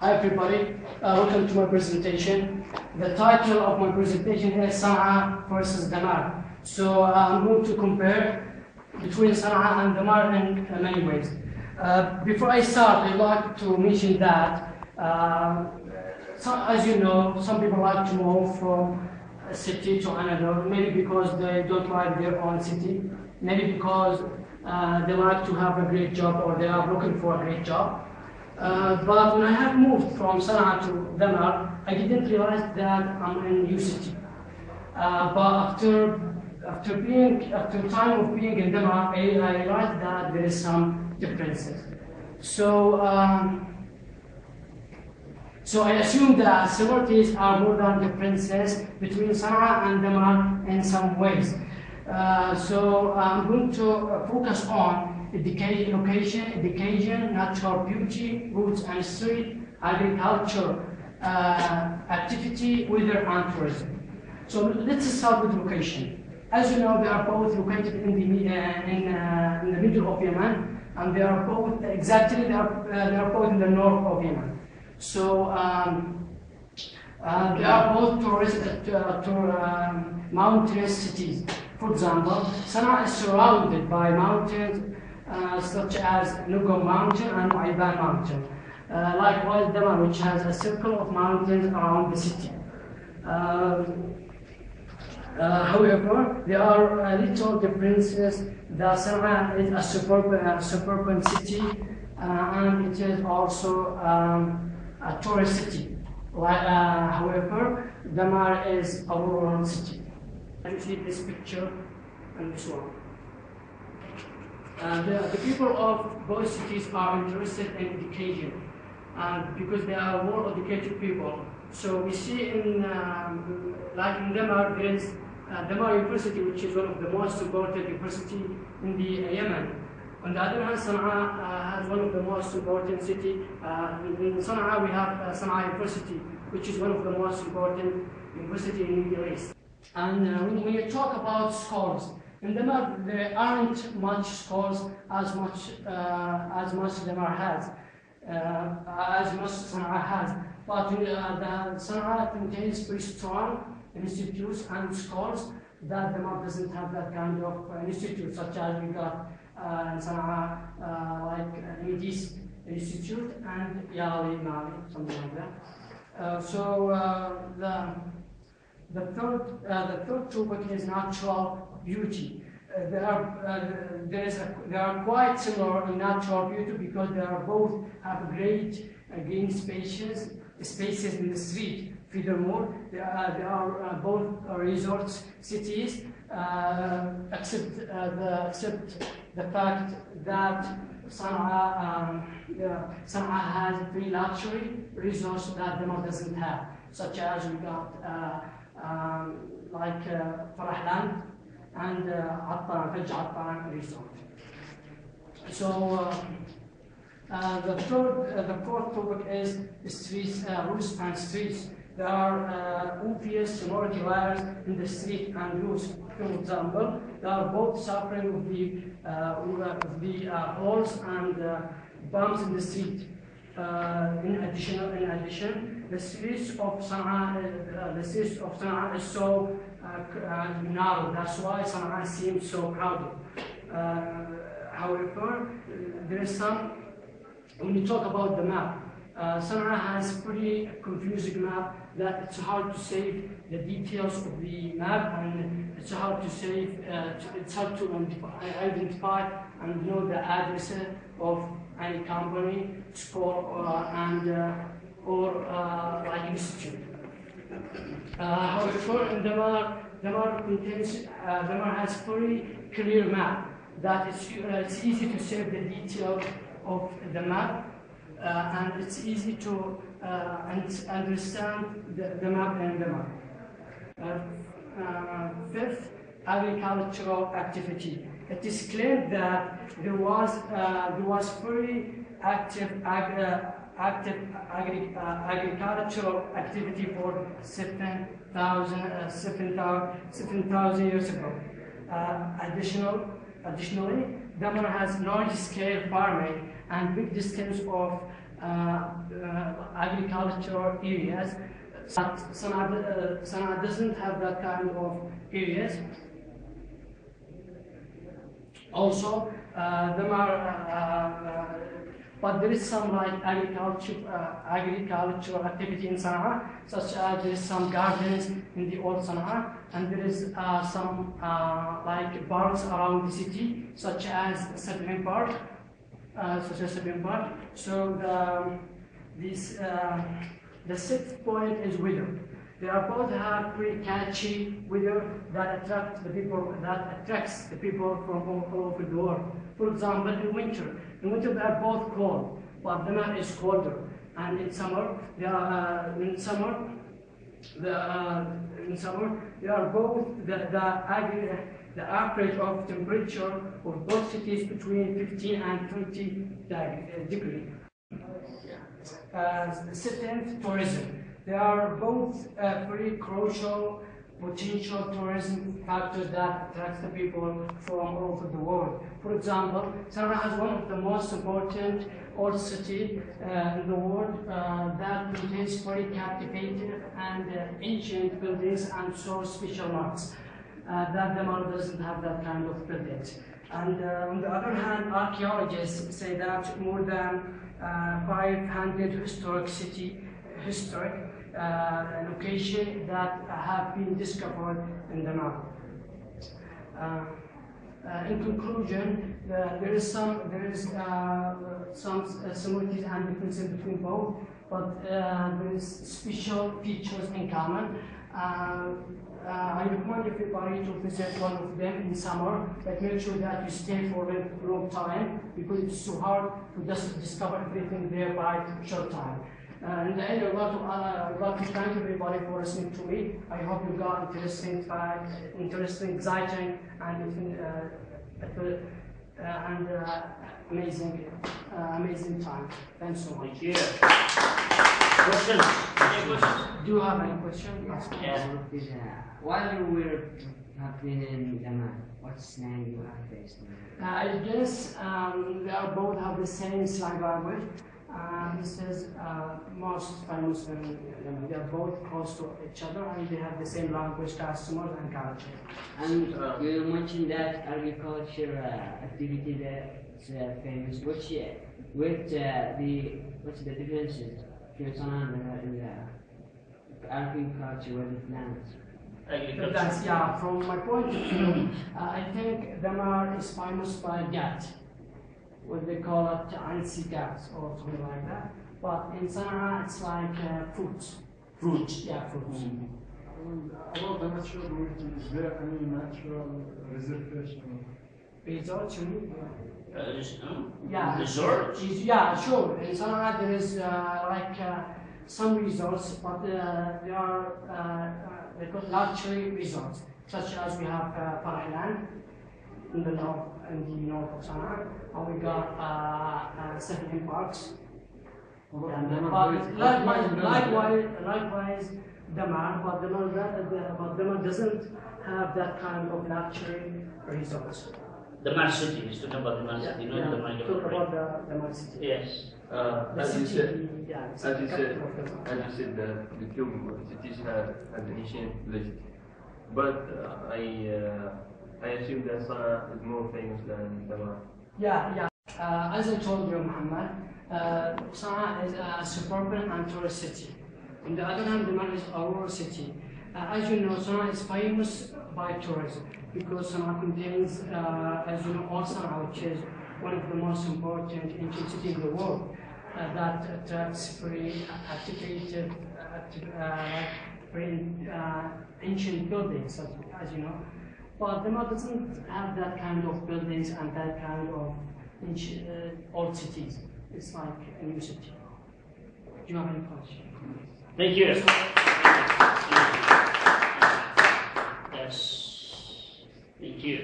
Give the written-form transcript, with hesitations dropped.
Hi everybody, welcome to my presentation. The title of my presentation is Sanaa versus Thamar. So I'm going to compare between Sanaa and Thamar in many ways. Before I start, I'd like to mention that, as you know, some people like to move from a city to another, maybe because they don't like their own city, maybe because they like to have a great job or they are looking for a great job. But when I have moved from Sanaa to Thamar, I didn't realize that I'm in a new city. But after time of being in Thamar, I realized that there is some differences. So I assume that similarities are more than differences between Sanaa and Thamar in some ways. So I'm going to focus on education, natural beauty, roots and street, agriculture, activity, weather and tourism. So let's start with location. As you know, they are both located in the middle of Yemen, and they are both they are both in the north of Yemen. So they are both mountainous cities. For example, Sanaa is surrounded by mountains such as Nugum Mountain and Aiban Mountain. Likewise, Thamar, which has a circle of mountains around the city. However, there are little differences. That Sanaa is a suburban city, and it is also a tourist city. However, Thamar is a rural city. You see this picture and this one. The people of both cities are interested in education, and because they are more educated people. So we see like in Thamar, there is Thamar University, which is one of the most important university in the Yemen. On the other hand, Sanaa has one of the most important city. In Sanaa, we have Sanaa University, which is one of the most important university in the Middle East. And when you talk about schools, in Thamar there aren't much schools as much Thamar has, as much Sanaa has. But the Sanaa contains very strong institutes and schools that Thamar doesn't have that kind of institute, such as we got in Sanaa, like Medis Institute and Yali Mali, something like that. The third topic is natural beauty. They are quite similar in natural beauty because they are both have great green spaces in the street. Furthermore, they are both resorts cities, except the fact that Sanaa has three luxury resorts that Thamar doesn't have, such as we got like Farahland and Attan resort. So the fourth topic is streets, roofs and streets. There are obvious similarity layers in the street and roofs. For example, they are both suffering with the holes and bumps in the street. In addition, the streets of Sanaa is so narrow. That's why Sanaa seems so crowded. However, there is some. When you talk about the map, Sanaa has pretty confusing map that it's hard to save the details of the map, and it's hard to save. It's hard to identify and know the addresses of any company, school, or like institute. However, in Thamar has very clear map that it's easy to save the details of the map, and it's easy to understand the map in Thamar. Fifth, agricultural activity. It is claimed that there was very active agricultural activity for 7,000 years ago. Additionally, Thamar has large-scale farming and big distance of agricultural areas. But Sanaa doesn't have that kind of areas. Also, but there is some like agricultural activity in Sanaa, such as there is some gardens in the old Sanaa, and there is some like parks around the city, such as Sabin Park. So the sixth point is weather. They are both have pretty catchy weather that attracts the people from all over the world. For example, in winter they are both cold, but Thamar is colder, and in summer they are they are both the average of temperature of both cities between 15 and 20 degrees. Seventh, tourism. They are both very crucial potential tourism factors that attract the people from all over the world. For example, Sanaa is one of the most important old cities in the world that contains very captivating and ancient buildings and so special marks. That Thamar doesn't have that kind of buildings. And on the other hand, archaeologists say that more than 500 historic locations that have been discovered in Thamar. In conclusion, there is some similarities and differences between both, but there is special features in common. I recommend everybody to visit one of them in summer, but make sure that you stay for a long time, because it's so hard to just discover everything there by short time. In the end, I'd like to thank everybody for listening to me. I hope you got interesting, exciting, and amazing time. Thanks so much. Thank you. Questions? Any questions? Do you have any questions? Yeah. While you were been in Thamar, what slang you have faced? I guess they are both have the same slang language. This is most famous in Yemen. They are both close to each other, and they have the same language, customers, and culture. And you mentioned that agriculture activity that's famous. What's the differences between Sanaa and the agriculture with the plants? Yeah, from my point of view, I think Thamar is famous by gat. What they call it, ansi gas or something like that. But in Sanaa, it's like fruits. Fruits? Yeah, fruits. About the natural beauty, is there any natural reservation? Resorts, you mean? Yeah. Resorts? Yeah, sure. In Sanaa, there is some resorts, but they are they're called luxury resorts, such as we have Farahland in the north of Sanaa, and we got Sabin parks. Likewise, Thamar, but Thamar doesn't have that kind of luxury resorts. Thamar city, he's talking about Thamar city, not Thamar. Talk about the Thamar city. Yes. As you said, the two cities have an ancient legend, but I assume that Sanaa is more famous than Thamar. Yeah. As I told you, Mohammed, Sanaa is a suburban and tourist city. On the other hand, Thamar is a rural city. As you know, Sanaa is famous by tourism because Sanaa contains, as you know, Old Sanaa, which is one of the most important ancient cities in the world that attracts very activated, very ancient buildings, as you know. But Thamar doesn't have that kind of buildings and that kind of old cities. It's like a new city. Do you have any questions? Thank you. Yes. Thank you.